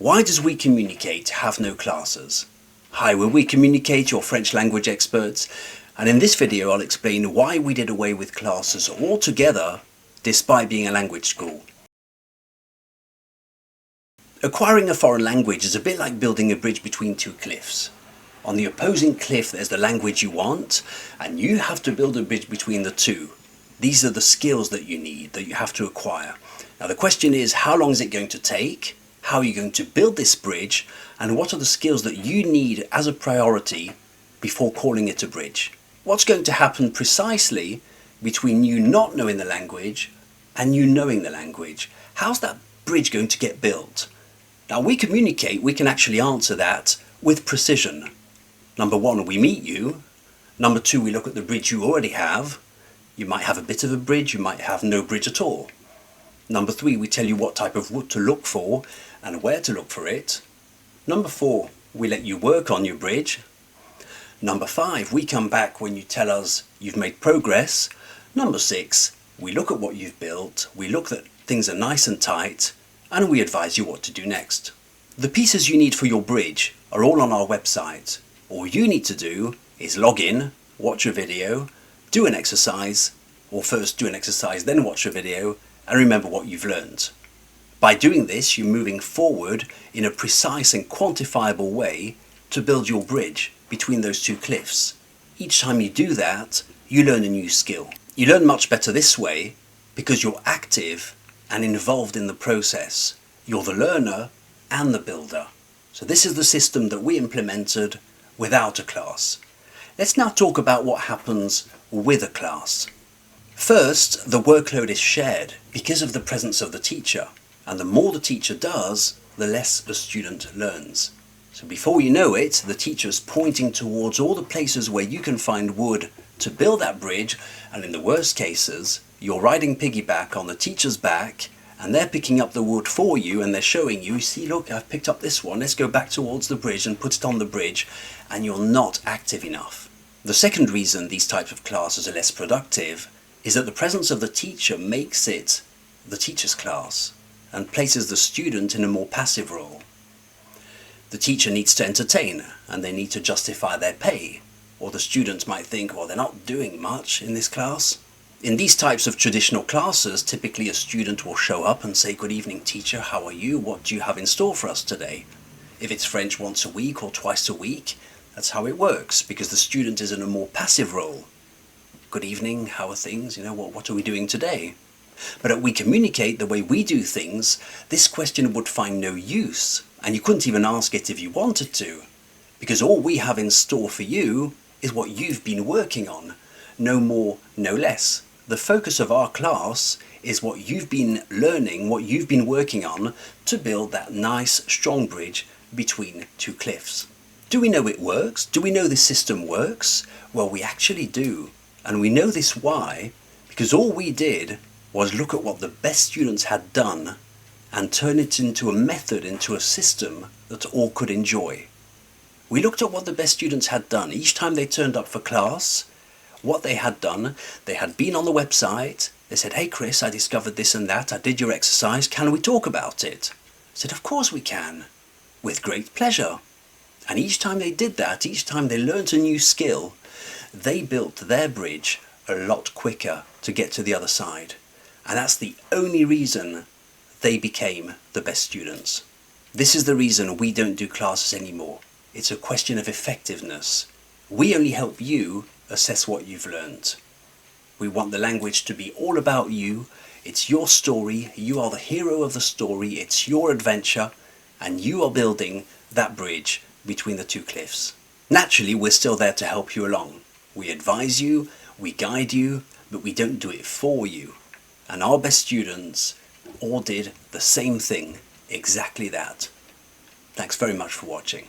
Why does We Communicate have no classes? Hi, we're We Communicate, your French language experts, and in this video I'll explain why we did away with classes altogether despite being a language school. Acquiring a foreign language is a bit like building a bridge between two cliffs. On the opposing cliff there's the language you want, and you have to build a bridge between the two. These are the skills that you need, that you have to acquire. Now the question is, how long is it going to take? How are you going to build this bridge? And what are the skills that you need as a priority before calling it a bridge? What's going to happen precisely between you not knowing the language and you knowing the language? How's that bridge going to get built? Now We Communicate, we can actually answer that with precision. Number one, we meet you. Number two, we look at the bridge you already have. You might have a bit of a bridge, you might have no bridge at all. Number three, we tell you what type of wood to look for and where to look for it. Number four, we let you work on your bridge. Number five, we come back when you tell us you've made progress. Number six, we look at what you've built, we look that things are nice and tight, and we advise you what to do next. The pieces you need for your bridge are all on our website. All you need to do is log in, watch a video, do an exercise, or first do an exercise, then watch a video, and remember what you've learned. By doing this, you're moving forward in a precise and quantifiable way to build your bridge between those two cliffs. Each time you do that, you learn a new skill. You learn much better this way because you're active and involved in the process. You're the learner and the builder. So this is the system that we implemented without a class. Let's now talk about what happens with a class. First, the workload is shared because of the presence of the teacher, and the more the teacher does, the less the student learns. So before you know it, the teacher's pointing towards all the places where you can find wood to build that bridge, and in the worst cases, you're riding piggyback on the teacher's back, and they're picking up the wood for you, and they're showing you, see, look, I've picked up this one, let's go back towards the bridge and put it on the bridge, and you're not active enough. The second reason these types of classes are less productive is that the presence of the teacher makes it the teacher's class and places the student in a more passive role. The teacher needs to entertain and they need to justify their pay, or the student might think, well, they're not doing much in this class. In these types of traditional classes, typically a student will show up and say, good evening teacher, how are you? What do you have in store for us today? If it's French once a week or twice a week, that's how it works, because the student is in a more passive role. Good evening, how are things? What are we doing today? But at We Communicate, the way we do things, this question would find no use, and you couldn't even ask it if you wanted to, because all we have in store for you is what you've been working on, no more, no less. The focus of our class is what you've been learning, what you've been working on to build that nice, strong bridge between two cliffs. Do we know it works? Do we know this system works? Well, we actually do. And we know this why? Because all we did was look at what the best students had done and turn it into a method, into a system that all could enjoy. We looked at what the best students had done. Each time they turned up for class, what they had done, they had been on the website, they said, hey Chris, I discovered this and that, I did your exercise, can we talk about it? I said, of course we can, with great pleasure. And each time they did that, each time they learnt a new skill, they built their bridge a lot quicker to get to the other side. And that's the only reason they became the best students. This is the reason we don't do classes anymore. It's a question of effectiveness. We only help you assess what you've learned. We want the language to be all about you. It's your story. You are the hero of the story. It's your adventure. And you are building that bridge between the two cliffs. Naturally, we're still there to help you along. We advise you, we guide you, but we don't do it for you. And our best students all did the same thing, exactly that. Thanks very much for watching.